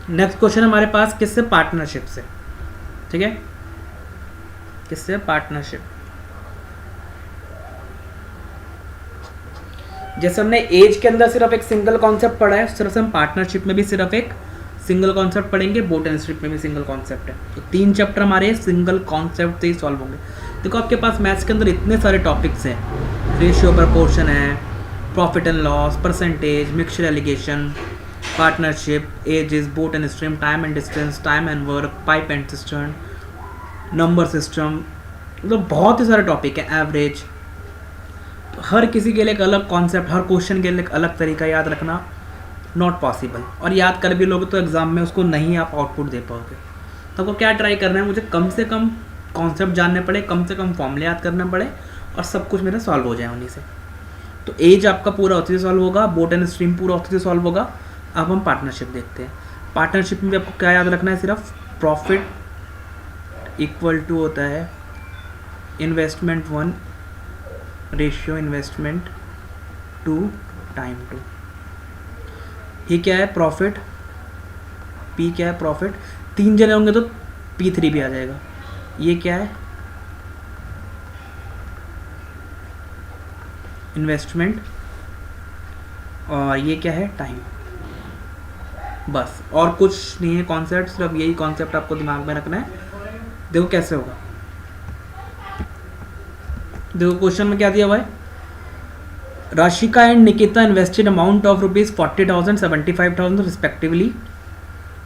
Next question हमारे पास किससे, partnership से, ठीक है, किससे, पार्टनरशिप। जैसे हमने एज के अंदर सिर्फ एक सिंगल कॉन्सेप्ट पढ़ा है, उस तरह से हम पार्टनरशिप में भी सिर्फ एक सिंगल कॉन्सेप्ट पढ़ेंगे, बोट एंड स्ट्रिप में भी सिंगल कॉन्सेप्ट है। तो 3 चैप्टर हमारे सिंगल कॉन्सेप्ट से ही सॉल्व होंगे। देखो आपके पास मैथ्स के अंदर इतने सारे टॉपिक्स हैं, रेशियो प्रपोर्शन है, profit and loss, percentage, mixture alligation, partnership, ages, boat and stream, time and distance, time and work, pipe and system, number system, मतलब बहुत ही सारे टॉपिक है, एवरेज। हर किसी के लिए एक अलग कॉन्सेप्ट, हर क्वेश्चन के लिए एक अलग तरीका याद रखना नॉट पॉसिबल, और याद कर भी लोगे तो एग्जाम में उसको नहीं आप आउटपुट दे पाओगे। तो आपको क्या ट्राई करना है, मुझे कम से कम कॉन्सेप्ट जानने पड़े, कम से कम फॉर्मूले याद करने पड़े, और सब कुछ मेरा सॉल्व हो जाए उन्हीं से। तो एज आपका पूरा उसी से सॉल्व होगा, बोट एंड स्ट्रीम पूरा उसी से सॉल्व होगा। अब हम पार्टनरशिप देखते हैं। पार्टनरशिप में भी आपको क्या याद रखना है, सिर्फ प्रॉफिट इक्वल टू होता है इन्वेस्टमेंट 1 रेशियो इन्वेस्टमेंट 2 टाइम 2। ये क्या है, प्रॉफिट, पी क्या है, प्रॉफिट, 3 जने होंगे तो P3 भी आ जाएगा। ये क्या है, इन्वेस्टमेंट, और ये क्या है, टाइम। बस और कुछ नहीं है कॉन्सेप्ट, सिर्फ यही कॉन्सेप्ट आपको दिमाग में रखना है। देखो कैसे होगा, देखो क्वेश्चन में क्या दिया हुआ है, Rashika and Nikita invested amount of ₹40,000 75,000 respectively.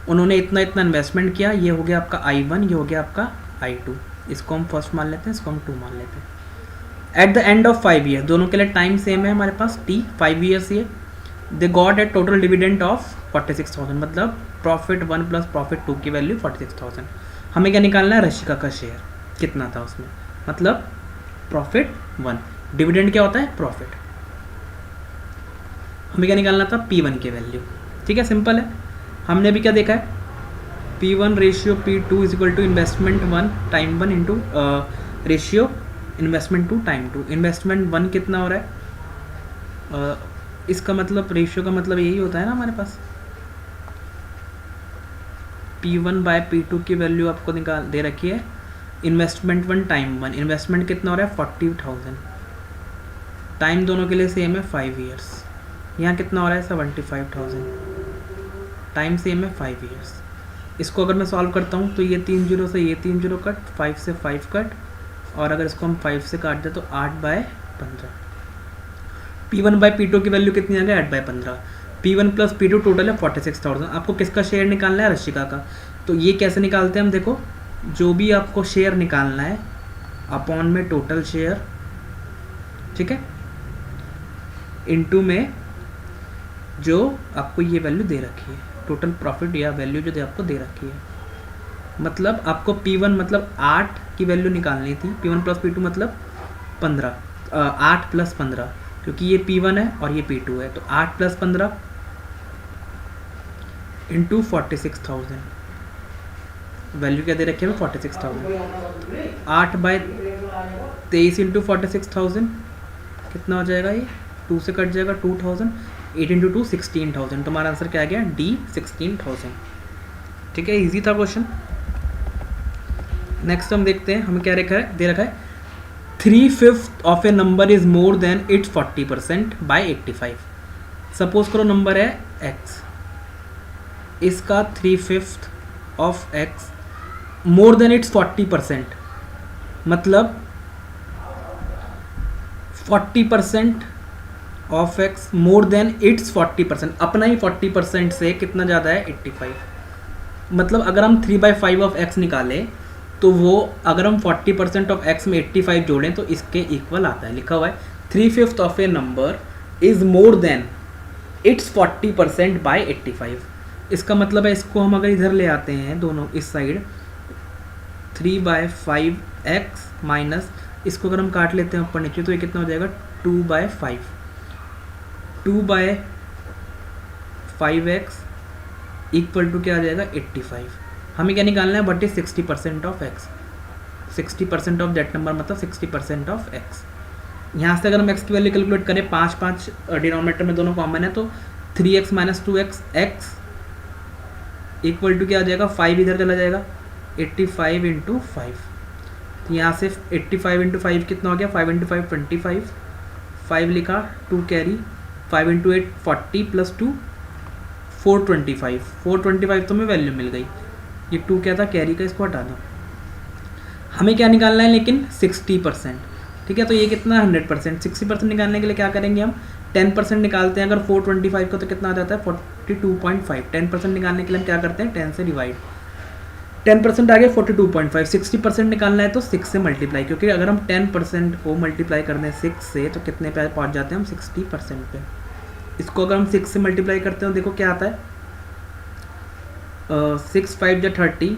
उन्होंने इतना इतना इन्वेस्टमेंट किया। ये हो गया आपका I1, ये हो गया आपका I2। इसको हम फर्स्ट मान लेते हैं, इसको हम 2 मान लेते हैं। At the end of 5 year, दोनों के लिए टाइम सेम है हमारे पास, T 5 ईयर्स। ये they got at total dividend of 46,000, मतलब प्रॉफिट 1 प्लस प्रॉफिट 2 की वैल्यू 46,000। हमें क्या निकालना है, रशिका का शेयर कितना था उसमें, मतलब प्रॉफिट 1, डिविडेंड क्या होता है, प्रॉफिट। हमें क्या निकालना था, P1 की वैल्यू। ठीक है, सिंपल है। हमने भी क्या देखा है, P1 ratio P2 is equal to investment 1 time 1 into ratio investment 2 time 2। Investment 1 कितना हो रहा है, इसका मतलब रेशियो का मतलब यही होता है ना हमारे पास, P1 बाय P2 की वैल्यू आपको निकाल दे रखी है, इन्वेस्टमेंट 1 टाइम 1। इन्वेस्टमेंट कितना हो रहा है, 40,000। टाइम दोनों के लिए सेम है 5 ईयर्स। यहाँ कितना हो रहा है, 75,000। टाइम सेम है 5 ईयर्स। इसको अगर मैं सॉल्व करता हूँ तो ये 3 जीरो से ये 3 जीरो कट, 5 से 5 कट, और अगर इसको हम 5 से काट दें तो 8/15। P1 बाई P2 की वैल्यू कितनी आ गई, 8/15। P1 प्लस P2 टोटल है 46,000। आपको किसका शेयर निकालना है, रशिका का। तो ये कैसे निकालते हैं हम, देखो जो भी आपको शेयर निकालना है अपॉन में टोटल शेयर, ठीक है, इनटू में जो आपको ये वैल्यू दे रखी है, टोटल प्रॉफिट या वैल्यू जो आपको दे रखी है। मतलब आपको P1 मतलब 8 की वैल्यू निकालनी थी, P1 प्लस P2 मतलब 15, 8 प्लस 15, क्योंकि ये P1 है और ये P2 है, तो 8 प्लस 15 इंटू 46,000, वैल्यू क्या दे रखी है, 46,000। 8/23 इंटू 46,000 कितना हो जाएगा, ये 2 से कट जाएगा, 2,000। 8 इंटू 2 16,000। तुम्हारा आंसर क्या आ गया, D 16,000। ठीक है, इजी था क्वेश्चन। नेक्स्ट हम देखते हैं, हमें क्या रखा है, दे रखा है 3/5 of a number is more than its 40% by 85। Suppose करो नंबर है x, इसका 3/5 of x more than its 40%, मतलब 40% of x more than its 40%, अपना ही 40% से कितना ज़्यादा है, 85। मतलब अगर हम 3/5 ऑफ x निकालें तो वो, अगर हम 40% ऑफ x में 85 जोड़ें तो इसके इक्वल आता है। लिखा हुआ है 3/5 of a number is more than its 40% by 85। इसका मतलब है, इसको हम अगर इधर ले आते हैं दोनों इस साइड, 3/5x माइनस इसको अगर हम काट लेते हैं ऊपर नीचे तो ये कितना हो जाएगा, 2/5। 2/5x इक्वल टू क्या आ जाएगा, 85। हमें क्या निकालना है, but 60% of x, 60% of that number मतलब 60% ऑफ x। यहाँ से अगर हम x की वैल्यू कैलकुलेट करें, 5 डिनोमिनेटर में दोनों कॉमन है, तो 3x minus 2x x equal to क्या आ जाएगा, 5 इधर चला जाएगा, 85 इंटू 5। तो यहाँ से 85 इंटू 5 कितना हो गया, 5 इंटू 5 25, 5 लिखा, 2 कैरी, 5 इंटू 8 40 प्लस 2 425, 425 तो हमें वैल्यू मिल गई। ये 2 क्या था, कैरी का, इसको हटा दो। हमें क्या निकालना है लेकिन 60%, ठीक है। तो ये कितना 100%, 60% निकालने के लिए क्या करेंगे हम, 10% निकालते हैं। अगर 425 का तो कितना आ जाता है 42.5। 10% निकालने के लिए हम क्या करते हैं 10 से डिवाइड, 10% आ गया 42.5। 60% निकालना है तो 6 से मल्टीप्लाई, क्योंकि अगर हम 10% को मल्टीप्लाई कर दें 6 से तो कितने पे पहुंच जाते हैं हम 60% पे। इसको अगर हम 6 से मल्टीप्लाई करते हैं देखो क्या आता है, 6 5 × 30,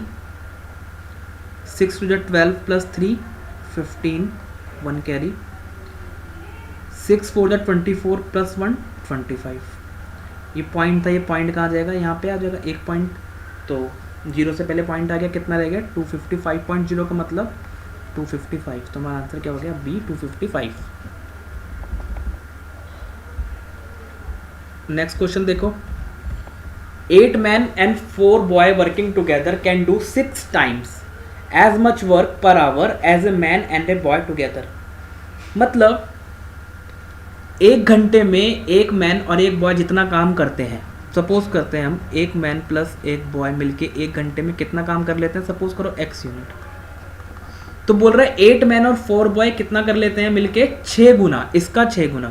6 2 × 12 प्लस 3 15, 1 कैरी, 6 4 × 24 प्लस 1 25। ये पॉइंट था, ये पॉइंट कहाँ जाएगा, यहाँ पे आ जाएगा एक पॉइंट। तो 0 से पहले पॉइंट आ गया, कितना रह गया 255.0 का मतलब 255। तो हमारा आंसर क्या हो गया बी 255। नेक्स्ट क्वेश्चन देखो, 8 men and 4 boy working together can do 6 times as much work per hour as a man and a boy together। मतलब 1 घंटे में एक मैन और एक बॉय जितना काम करते हैं, सपोज करते हैं हम एक मैन प्लस एक बॉय मिलके 1 घंटे में कितना काम कर लेते हैं, सपोज करो x यूनिट। तो बोल रहा है 8 मैन और 4 बॉय कितना कर लेते हैं मिलके 6 गुना, इसका 6 गुना।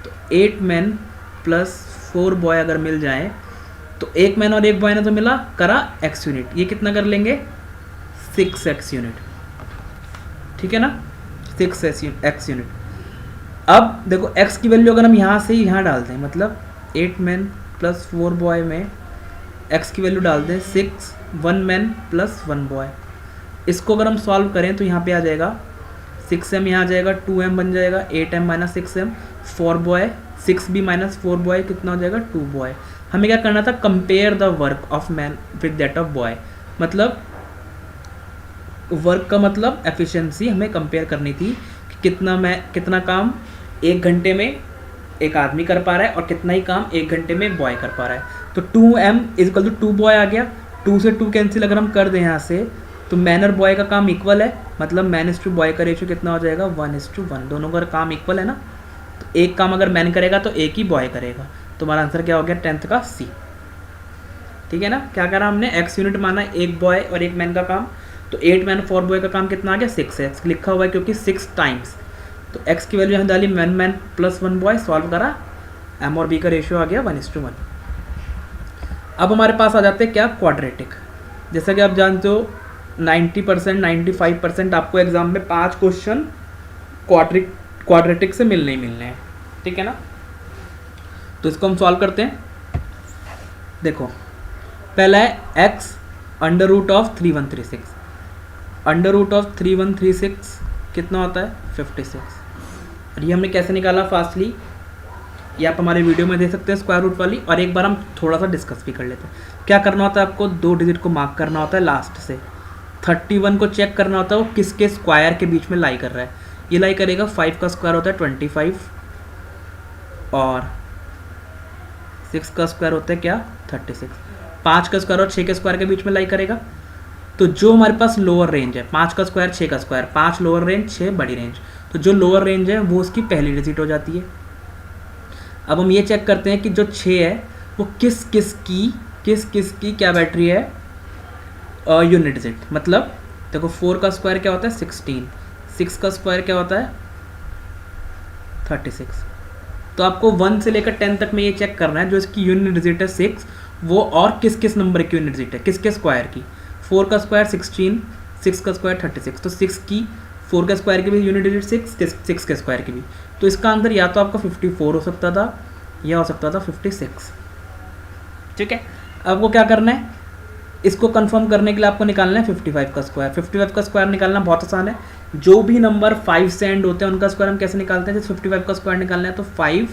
तो 8 मैन प्लस 4 बॉय अगर मिल जाए तो एक मैन और एक बॉय ने तो मिला करा x यूनिट, ये कितना कर लेंगे 6x यूनिट, ठीक है ना, 6x यूनिट। अब देखो x की वैल्यू अगर हम यहाँ से यहाँ डालते हैं, मतलब 8 मैन प्लस 4 बॉय में x की वैल्यू डाल दें 6, 1 मैन प्लस 1 बॉय। इसको अगर हम सॉल्व करें तो यहाँ पे आ जाएगा 6m, यहाँ आ जाएगा 2m बन जाएगा, 8m minus 6m, 4 boy 6b minus 4 boy कितना हो जाएगा 2 बॉय। हमें क्या करना था, compare the work of man with that of boy, मतलब वर्क का मतलब एफिशिएंसी हमें कंपेयर करनी थी कि कितना काम 1 घंटे में एक आदमी कर पा रहा है और कितना ही काम 1 घंटे में एक बॉय कर पा रहा है। तो 2m इक्वल टू 2 बॉय आ गया, 2 से 2 कैंसिल अगर हम कर दें यहाँ से तो मैन और बॉय का काम इक्वल है, मतलब मैन इज टू बॉय का रेशियो कितना हो जाएगा 1:1, दोनों का काम इक्वल है ना। तो एक काम अगर मैन करेगा तो एक ही बॉय करेगा। तो हमारा आंसर क्या हो गया 10th का C, ठीक है ना। क्या करा हमने x यूनिट माना एक बॉय और एक मैन का काम, तो 8 मैन 4 बॉय का काम कितना आ गया 6 है, लिखा हुआ है क्योंकि 6 टाइम्स। तो x की वैल्यू यहाँ डाली, मैन प्लस 1 बॉय, सॉल्व करा, m और b का रेशियो आ गया 1:1। अब हमारे पास आ जाते हैं क्या क्वाड्रेटिक। जैसा कि आप जानते हो 90% 95% आपको एग्जाम में 5 क्वेश्चन क्वाड्रेटिक से मिलने ही मिलने हैं, ठीक है ना। तो इसको हम सॉल्व करते हैं। देखो पहला है x √of 3136, √of 3136 कितना होता है 56। और ये हमने कैसे निकाला फास्टली, ये आप हमारे वीडियो में दे सकते हैं स्क्वायर रूट वाली, और एक बार हम थोड़ा सा डिस्कस भी कर लेते हैं। क्या करना होता है, आपको 2 डिजिट को मार्क करना होता है लास्ट से, 31 को चेक करना होता है वो किसके स्क्वायर के बीच में लाई कर रहा है। ये लाई करेगा 5 का स्क्वायर होता है 25 और 6 का स्क्वायर होता है क्या 36, 5 का स्क्वायर और 6 के स्क्वायर के बीच में लाई करेगा। तो जो हमारे पास लोअर रेंज है 5 का स्क्वायर 6 का स्क्वायर, 5 लोअर रेंज 6 बड़ी रेंज, तो जो लोअर रेंज है वो उसकी पहली डिजिट हो जाती है। अब हम ये चेक करते हैं कि जो 6 है वो किस किस की क्या बैटरी है यूनिट डिजिट। मतलब देखो 4 का स्क्वायर क्या होता है 16, 6 का स्क्वायर क्या होता है 36। तो आपको 1 से लेकर 10 तक में ये चेक करना है जो इसकी यूनिट डिजिट है 6 वो और किस किस नंबर की यूनिट डिजिट है, किसके स्क्वायर की। 4 का स्क्वायर 16, 6 का स्क्वायर 36, तो 6 की 4 के स्क्वायर की भी यूनिट डिजिट 6 के स्क्वायर की भी। तो इसका आंसर या तो आपका 54 हो सकता था या हो सकता था 56, ठीक है। आपको क्या करना है, इसको कंफर्म करने के लिए आपको निकालना है 55 का स्क्वायर। 55 का स्क्वायर निकालना बहुत आसान है, जो भी नंबर 5 से एंड होते हैं उनका स्क्वायर हम कैसे निकालते हैं। जैसे 55 का स्क्वायर निकालना है तो 5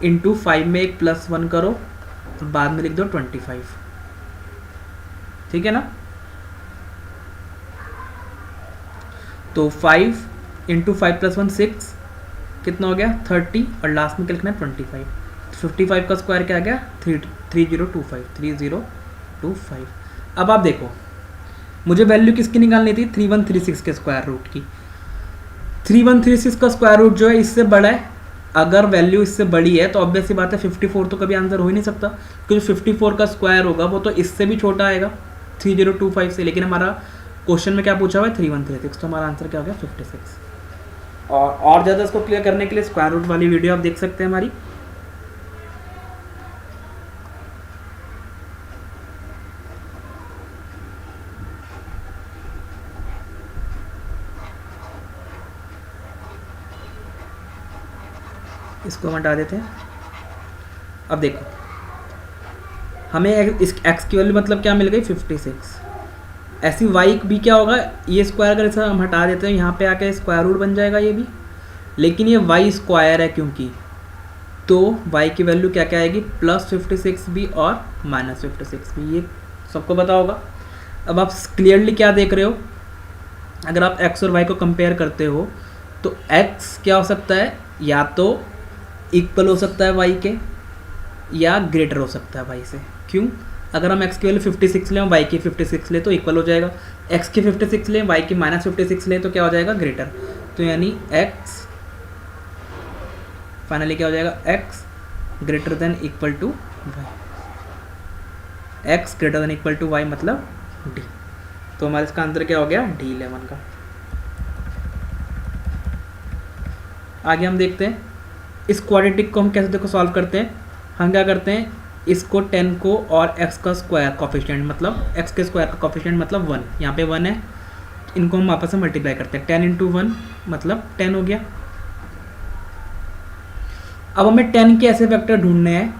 × 5 में एक +1 करो और बाद में लिख दो 25, ठीक है ना। तो 5 × 5 + 1 6 कितना हो गया 30 और लास्ट में क्या लिखना है 25। 55 का स्क्वायर क्या आ गया 3025। अब आप देखो, मुझे वैल्यू किसकी निकालनी थी, 3136 के स्क्वायर रूट की। 3136 का स्क्वायर रूट जो है इससे बड़ा है, अगर वैल्यू इससे बड़ी है तो ऑब्वियस सी बात है 54 तो कभी आंसर हो ही नहीं सकता, क्योंकि 54 का स्क्वायर होगा वो तो इससे भी छोटा आएगा 3025 से। लेकिन हमारा क्वेश्चन में क्या पूछा हुआ है 3136, तो हमारा आंसर क्या हो गया 56। और ज़्यादा इसको क्लियर करने के लिए स्क्वायर रूट वाली वीडियो आप देख सकते हैं हमारी। इसको हम हटा देते हैं। अब देखो हमें इस x की वैल्यू मतलब क्या मिल गई 56। ऐसी y भी क्या होगा, ये स्क्वायर अगर इसे हम हटा देते हैं यहाँ पे आके स्क्वायर रूट बन जाएगा ये भी, लेकिन ये y स्क्वायर है क्योंकि, तो y की वैल्यू क्या क्या आएगी +56 भी और -56 भी, ये सबको पता होगा। अब आप क्लियरली क्या देख रहे हो, अगर आप x और y को कंपेयर करते हो तो x क्या हो सकता है, या तो इक्वल हो सकता है y के या ग्रेटर हो सकता है y से। क्यों, अगर हम x की वैल्यू 56 लें और y की 56 लें तो इक्वल हो जाएगा, x की 56 लें y की -56 लें तो क्या हो जाएगा ग्रेटर। तो यानी x फाइनली क्या हो जाएगा, x greater than equal to y, x greater than equal to y मतलब d। तो हमारा इसका आंसर क्या हो गया D11 का। आगे हम देखते हैं इस क्वाड्रेटिक को हम कैसे देखो सॉल्व करते हैं। हम क्या करते हैं, इसको 10 को और x का स्क्वायर कॉफिशिएंट मतलब x के स्क्वायर का कॉफिशिएंट मतलब 1, यहाँ पे 1 है, इनको हम आपस में मल्टीप्लाई करते हैं। 10 इंटू 1 मतलब 10 हो गया। अब हमें 10 के ऐसे वेक्टर ढूंढने हैं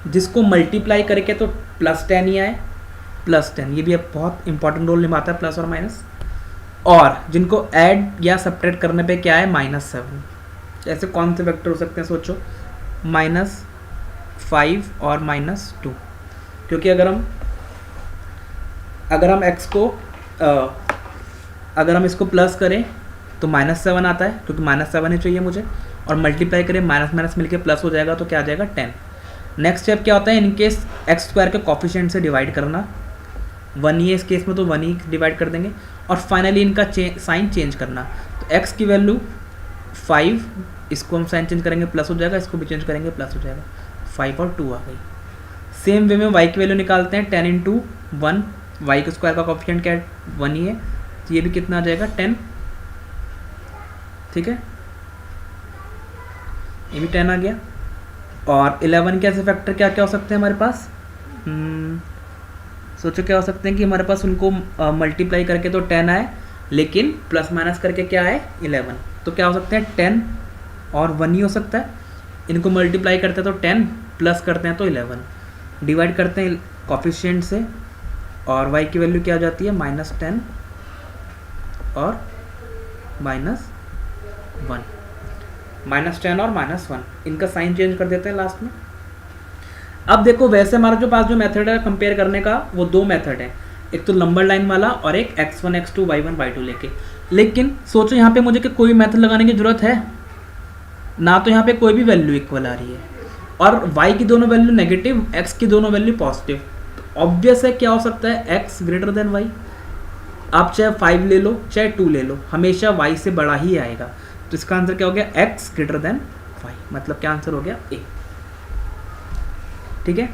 जिसको मल्टीप्लाई करके तो +10 ही आए, +10, ये भी अब बहुत इंपॉर्टेंट रोल निभाता है प्लस और माइनस, और जिनको ऐड या सब्ट्रैक्ट करने पे क्या है -7। ऐसे कौन से वेक्टर हो सकते हैं सोचो, -5 और -2, क्योंकि अगर हम x को अगर हम इसको प्लस करें तो -7 आता है, क्योंकि -7 ही चाहिए मुझे, और मल्टीप्लाई करें माइनस माइनस मिलके प्लस हो जाएगा तो क्या आ जाएगा 10। नेक्स्ट स्टेप क्या होता है, इन केस x स्क्वायर के कॉफिशिएंट से डिवाइड करना, 1 ही है इस केस में तो 1 ही डिवाइड कर देंगे, और फाइनली इनका साइन चेंज करना। तो x की वैल्यू 5, इसको हम साइन चेंज करेंगे प्लस हो जाएगा, इसको भी चेंज करेंगे प्लस हो जाएगा, 5 और 2 आ गई। सेम वे में y की वैल्यू निकालते हैं, 10 इंटू 1, वाई के स्क्वायर का कॉफिशिएंट क्या है 1 ही है, तो ये भी कितना आ जाएगा 10, ठीक है, ये भी 10 आ गया। और 11 के ऐसे फैक्टर क्या क्या हो सकते हैं हमारे पास, सोचो क्या हो सकते हैं कि हमारे पास उनको मल्टीप्लाई करके तो 10 आए, लेकिन प्लस माइनस करके क्या आए 11, तो क्या हो सकते हैं 10 और 1 ही हो सकता है। इनको मल्टीप्लाई करते हैं तो 10, प्लस करते हैं तो 11, डिवाइड करते हैं कॉफिशिएंट से, और y की वैल्यू क्या हो जाती है -10 और -1, -10 और -1, इनका साइन चेंज कर देते हैं लास्ट में। अब देखो वैसे हमारा जो पास जो मेथड है कंपेयर करने का वो 2 मेथड है, एक तो नंबर लाइन वाला और एक x1 x2 y1 y2 लेके। लेकिन सोचो यहाँ पे मुझे कि कोई मेथड लगाने की जरूरत है ना, तो यहाँ पे कोई भी वैल्यू इक्वल आ रही है, और y की दोनों वैल्यू नेगेटिव, x की दोनों वैल्यू पॉजिटिव, तो ऑब्वियस है क्या हो सकता है x ग्रेटर देन y। आप चाहे 5 ले लो चाहे 2 ले लो, हमेशा y से बड़ा ही आएगा, तो इसका आंसर क्या हो गया x ग्रेटर देन y, मतलब क्या आंसर हो गया a, ठीक है।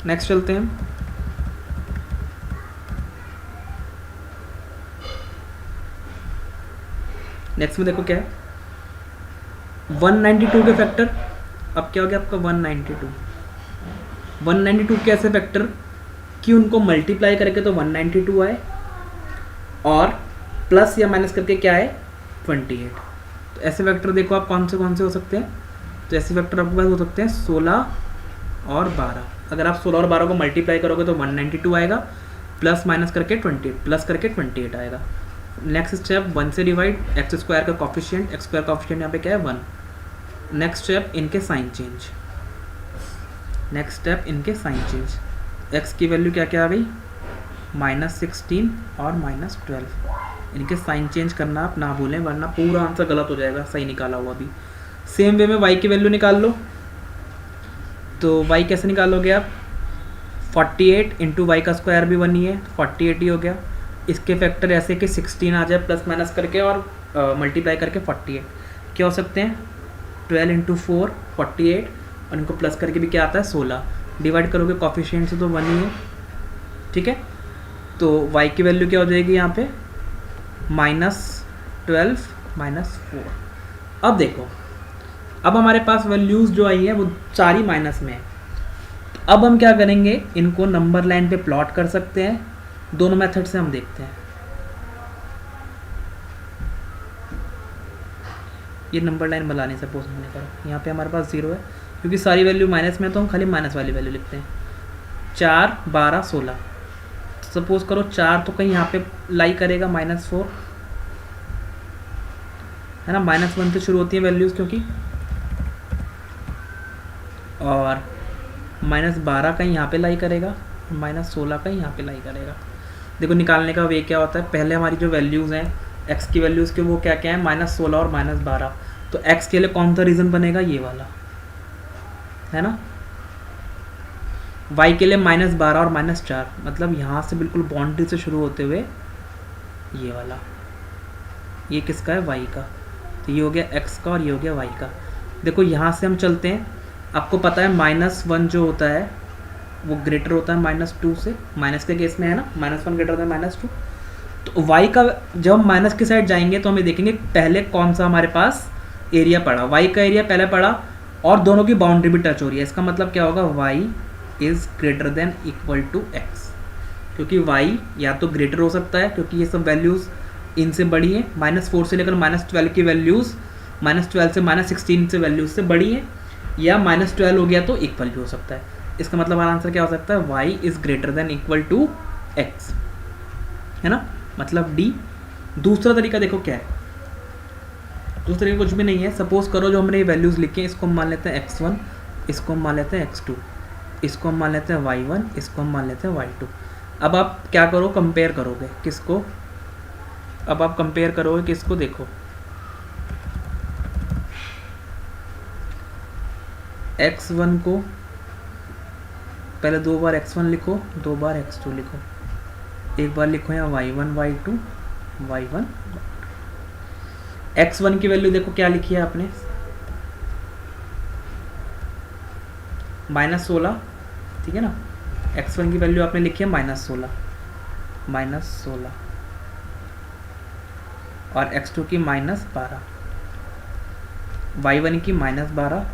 नेक्स्ट चलते हैं, नेक्स्ट में देखो क्या है 192 के फैक्टर। अब क्या हो गया आपका 192 के ऐसे फैक्टर कि उनको मल्टीप्लाई करके तो 192 आए, और प्लस या माइनस करके क्या है 28। तो ऐसे फैक्टर देखो आप कौन से हो सकते हैं, तो ऐसे फैक्टर आपके पास हो सकते हैं 16 और 12। अगर आप 16 और 12 को मल्टीप्लाई करोगे तो 192 आएगा, प्लस माइनस करके 28, प्लस करके 28 आएगा। नेक्स्ट स्टेप 1 से डिवाइड, एक्स स्क्वायर का कॉफिशिएंट, एक्स स्क्वायर कॉफिशिएंट यहाँ पे क्या है 1। नेक्स्ट स्टेप इनके साइन चेंज, नेक्स्ट स्टेप इनके साइन चेंज, एक्स की वैल्यू क्या क्या आ गई -16 और -12, इनके साइन चेंज करना आप ना भूलें वरना पूरा आंसर गलत हो जाएगा सही निकाला हुआ भी। सेम वे में y की वैल्यू निकाल लो, तो y कैसे निकालोगे आप, 48 इंटू वाई का स्क्वायर भी 1 ही है, 48 ही हो गया। इसके फैक्टर ऐसे कि 16 आ जाए प्लस माइनस करके और मल्टीप्लाई करके 48 क्या हो सकते हैं, 12 इंटू 4 48 और इनको प्लस करके भी क्या आता है 16, डिवाइड करोगे कॉफिशिएंट से तो 1 ही है, ठीक है। तो y की वैल्यू क्या हो जाएगी यहाँ पे -12 -4। अब देखो, अब हमारे पास वैल्यूज़ जो आई है वो सारी माइनस में है। तो अब हम क्या करेंगे, इनको नंबर लाइन पे प्लॉट कर सकते हैं, दोनों मेथड से हम देखते हैं। ये नंबर लाइन बनानी सपोज हमने करो, यहाँ पे हमारे पास 0 है क्योंकि सारी वैल्यू माइनस में है, तो हम खाली माइनस वाली वैल्यू लिखते हैं। 4 12 16, सपोज करो 4 तो कहीं यहाँ पे लाई करेगा -4 है ना, -1 से शुरू होती है वैल्यूज़ क्योंकि, और -12 कहीं यहाँ पे लाई करेगा, -16 कहीं यहाँ पे लाई करेगा। देखो निकालने का वे क्या होता है, पहले हमारी जो वैल्यूज़ हैं x की वैल्यूज़ के वो क्या क्या है -16 और -12, तो x के लिए कौन सा रीज़न बनेगा, ये वाला है ना। y के लिए -12 और -4, मतलब यहाँ से बिल्कुल बाउंड्री से शुरू होते हुए ये वाला, ये किसका है y का, तो ये हो गया x का और ये हो गया y का। देखो यहाँ से हम चलते हैं, आपको पता है -1 जो होता है वो ग्रेटर होता है -2 से, माइनस के केस में है ना, -1 ग्रेटर देन -2। तो y का जब हम माइनस की साइड जाएंगे तो हमें देखेंगे पहले कौन सा हमारे पास एरिया पड़ा, y का एरिया पहले पड़ा और दोनों की बाउंड्री भी टच हो रही है। इसका मतलब क्या होगा, y is greater than equal to x, क्योंकि y या तो ग्रेटर हो सकता है क्योंकि ये सब वैल्यूज़ इनसे बड़ी है, -4 से लेकर -12 की वैल्यूज़, -12 से -16 से वैल्यूज़ से बड़ी है, या -12 हो गया तो इक्वल भी हो सकता है। इसका मतलब हमारा आंसर क्या हो सकता है, y is greater than equal to x, है ना, मतलब D। दूसरा तरीका देखो क्या है, दूसरा तरीका कुछ भी नहीं है। सपोज करो जो हमने ये वैल्यूज़ लिखी हैं, इसको हम मान लेते हैं x1, इसको हम मान लेते हैं x2, इसको हम मान लेते हैं y1, इसको हम मान लेते हैं y2। अब आप क्या करो, कंपेयर करोगे किसको, अब आप कंपेयर करोगे किसको, देखो x1 को पहले 2 बार x1 लिखो, 2 बार x2 लिखो, एक बार लिखो यहाँ y1 y2 y1 x1 की वैल्यू देखो क्या लिखी है आपने, -16, ठीक है ना। x1 की वैल्यू आपने लिखी है -16 और x2 की -12, y1 की -12,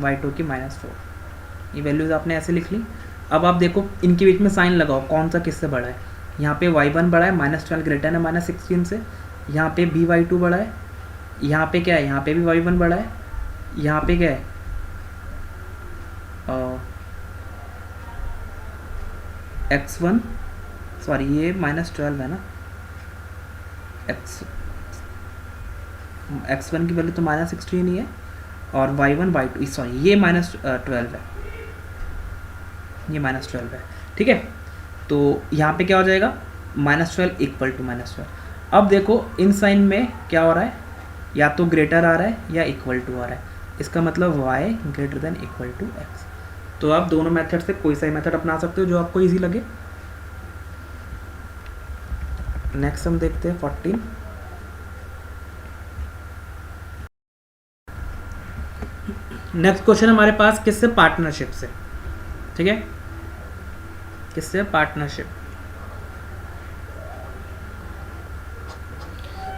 y2 की -4। ये वैल्यूज़ आपने ऐसे लिख ली। अब आप देखो इनके बीच में साइन लगाओ, कौन सा किससे बड़ा है। यहाँ पे y1 बड़ा है, -12 ग्रेटर है -16 से, यहाँ पे भी y2 बड़ा है, यहाँ पे क्या है, यहाँ पे भी y1 बड़ा है, यहाँ पे क्या है x1, सॉरी ये -12 है ना, x1 की वैल्यू तो -16 ही है और y1 y2 सॉरी ये -12 है, ये -12 है, ठीक है। तो यहाँ पे क्या हो जाएगा, -12 इक्वल टू -12। अब देखो इन साइन में क्या हो रहा है, या तो ग्रेटर आ रहा है या इक्वल टू आ रहा है, इसका मतलब y greater than equal to x। तो आप दोनों मेथड से कोई सा मेथड अपना सकते हो जो आपको इजी लगे। नेक्स्ट हम देखते हैं 14। नेक्स्ट क्वेश्चन हमारे पास किससे, पार्टनरशिप से, ठीक है, किससे, पार्टनरशिप।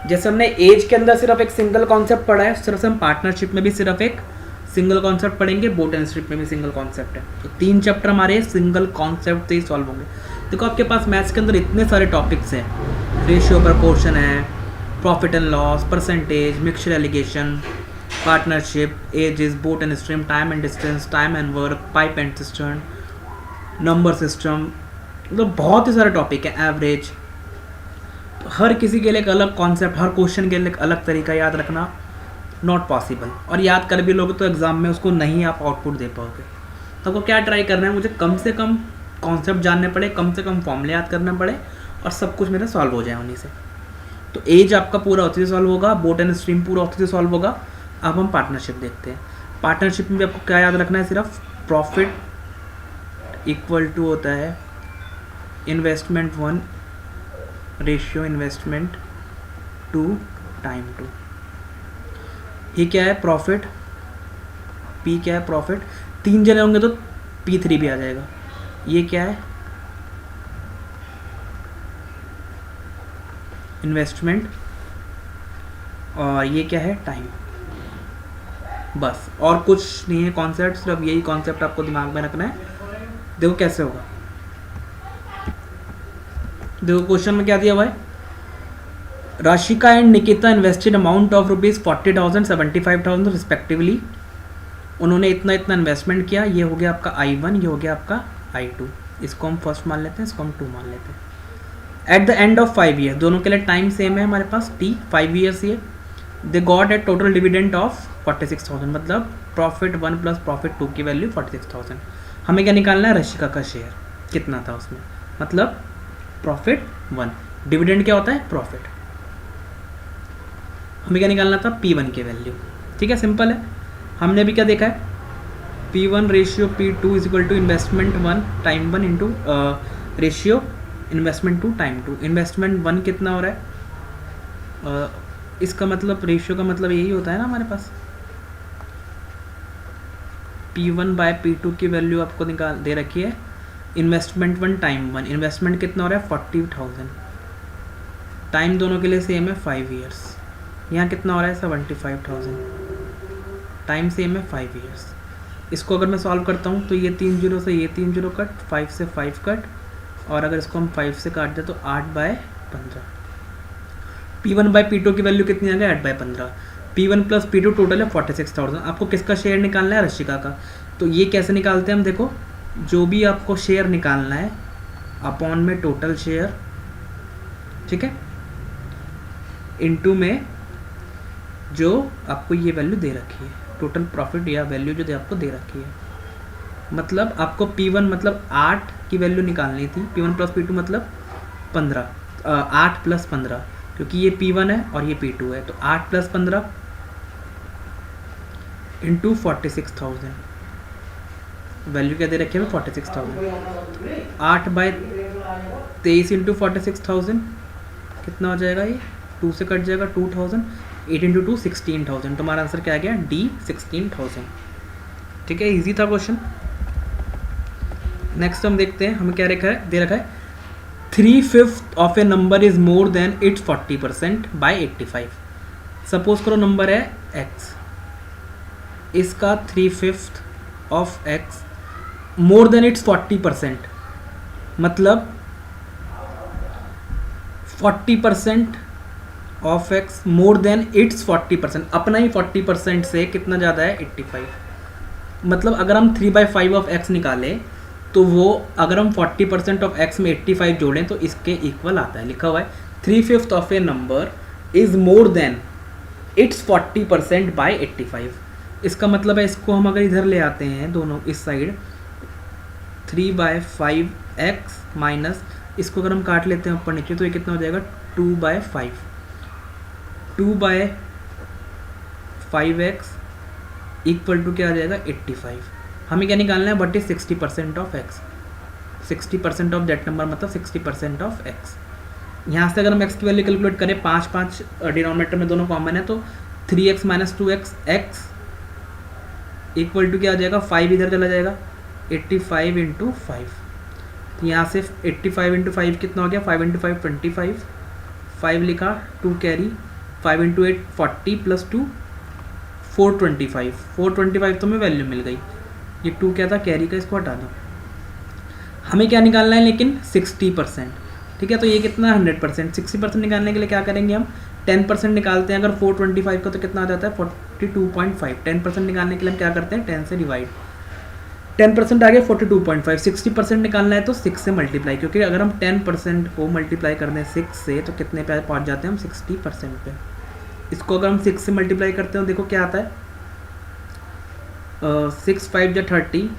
जैसे हमने एज के अंदर सिर्फ एक सिंगल कॉन्सेप्ट पढ़ा है, सिर्फ हम पार्टनरशिप में भी सिर्फ एक सिंगल कॉन्सेप्ट पढ़ेंगे, बोट एंड स्ट्रिप में भी सिंगल कॉन्सेप्ट है। तो 3 चैप्टर हमारे सिंगल कॉन्सेप्ट से ही सॉल्व होंगे। देखो आपके पास मैथ्स के अंदर इतने सारे टॉपिक्स हैं, रेशियो प्रपोर्शन है, profit and loss, percentage, mixture alligation, partnership, ages, boat and stream, time and distance, time and work, pipe and cistern, number system, मतलब बहुत ही सारे टॉपिक है, एवरेज। तो हर किसी के लिए एक अलग कॉन्सेप्ट, हर क्वेश्चन के लिए एक अलग तरीका याद रखना नॉट पॉसिबल, और याद कर भी लोगे तो एग्जाम में उसको नहीं आप आउटपुट दे पाओगे। तो आपको क्या ट्राई करना है, मुझे कम से कम कॉन्सेप्ट जानने पड़े, कम से कम फॉर्मूले याद करने पड़े और सब कुछ मेरा सॉल्व हो जाए उन्हीं से। तो एज आपका पूरा उसी से सॉल्व होगा, बोट एंड स्ट्रीम पूरा उसी से सॉल्व होगा। अब हम पार्टनरशिप देखते हैं। पार्टनरशिप में भी आपको क्या याद रखना है, सिर्फ प्रॉफिट इक्वल टू होता है इन्वेस्टमेंट 1 रेशियो इन्वेस्टमेंट 2 टाइम 2। ये क्या है प्रॉफिट, पी क्या है प्रॉफिट, 3 जने होंगे तो P3 भी आ जाएगा। ये क्या है इन्वेस्टमेंट और ये क्या है टाइम। बस और कुछ नहीं है कॉन्सेप्ट, सिर्फ यही कॉन्सेप्ट आपको दिमाग में रखना है। देखो कैसे होगा, देखो क्वेश्चन में क्या दिया हुआ है, Rashika and Nikita invested amount of ₹40,000 75,000 respectively. उन्होंने इतना इतना इन्वेस्टमेंट किया, ये हो गया आपका I1, ये हो गया आपका I2। इसको हम फर्स्ट मान लेते हैं, इसको हम 2 मान लेते हैं। At the end of 5 year, दोनों के लिए टाइम सेम है हमारे पास T 5 ईयर्स ये। They got at total dividend of 46,000, मतलब प्रॉफिट 1 प्लस प्रॉफिट 2 की वैल्यू 46,000। हमें क्या निकालना है, रशिका का शेयर कितना था उसमें, मतलब प्रॉफिट 1, डिविडेंड क्या होता है प्रॉफिट। हमें क्या निकालना था P1 की वैल्यू। ठीक है, सिंपल है। हमने भी क्या देखा है, P1 ratio P2 is equal to investment 1 time 1 into ratio investment 2 time 2। Investment 1 कितना हो रहा है, इसका मतलब रेशियो का मतलब यही होता है ना हमारे पास, P1 बाय P2 की वैल्यू आपको निकाल दे रखी है। इन्वेस्टमेंट 1 टाइम 1, इन्वेस्टमेंट कितना हो रहा है 40,000, टाइम दोनों के लिए सेम है 5 ईयर्स। यहाँ कितना हो रहा है 75,000, टाइम सेम है 5 ईयर्स। इसको अगर मैं सॉल्व करता हूँ तो ये 3 जीरो से ये 3 जीरो कट, 5 से 5 कट, और अगर इसको हम 5 से काट दें तो 8/15। P1 बाय P2 की वैल्यू कितनी आ गई 8/15। P1 प्लस P2 टोटल है 46,000। आपको किसका शेयर निकालना है, रशिका का। तो ये कैसे निकालते हैं हम, देखो जो भी आपको शेयर निकालना है अपॉन में टोटल शेयर, ठीक है, इनटू में जो आपको ये वैल्यू दे रखी है, टोटल प्रॉफिट या वैल्यू जो आपको दे रखी है। मतलब आपको P1 मतलब 8 की वैल्यू निकालनी थी, P1 प्लस P2 मतलब 15, 8 प्लस 15, क्योंकि ये P1 है और ये P2 है, तो 8 प्लस 15 इंटू 46,000, वैल्यू क्या दे रखी है 46,000। 8/23 इंटू 46,000 कितना हो जाएगा, ये 2 से कट जाएगा 2,000, 8 इंटू 2 16,000। तो हमारा आंसर क्या आ गया D 16,000। ठीक है, इजी था क्वेश्चन। नेक्स्ट हम देखते हैं हमें क्या रखा है, दे रखा है 3/5 of a number is more than its 40% by 85। Suppose करो नंबर है x, इसका 3/5 of x more than its 40%, मतलब 40% of x more than its 40%, अपना ही 40% से कितना ज़्यादा है 85। मतलब अगर हम 3/5 ऑफ x निकालें तो वो अगर हम 40% ऑफ x में 85 जोड़ें तो इसके इक्वल आता है। लिखा हुआ है 3/5 of a number is more than its 40% by 85। इसका मतलब है इसको हम अगर इधर ले आते हैं दोनों इस साइड, 3/5x माइनस इसको अगर हम काट लेते हैं ऊपर नीचे तो ये कितना हो जाएगा 2/5, 2/5x इक्वल टू क्या आ जाएगा 85। हमें क्या निकालना है, but is 60% of x, 60% of that number मतलब 60% ऑफ x। यहाँ से अगर हम x की वैल्यू कैलकुलेट करें, 5 डिनोमिनेटर में दोनों कॉमन है, तो 3x minus 2x x equal to क्या आ जाएगा 5 इधर चला जाएगा 85 इंटू 5। तो यहाँ से 85 इंटू 5 कितना हो गया 5 इंटू 5 25, 5 लिखा 2 कैरी, 5 इंटू 8 40 प्लस 2 425, 425 तो हमें वैल्यू मिल गई। ये 2 क्या था कैरी का, इसको हटा दो। हमें क्या निकालना है लेकिन 60%। ठीक है, तो ये कितना 100%, 60% निकालने के लिए क्या करेंगे हम 10% निकालते हैं। अगर 425 का तो कितना आ जाता है 42.5, 10% निकालने के लिए हम क्या करते हैं 10 से डिवाइड, 10% आ गया 42.5। 60% निकालना है तो 6 से मल्टीप्लाई, क्योंकि अगर हम 10% को मल्टीप्लाई कर दें 6 से तो कितने पे पहुंच जाते हैं हम 60% पे। इसको अगर हम 6 से मल्टीप्लाई करते हो देखो क्या आता है 6 5 या 30,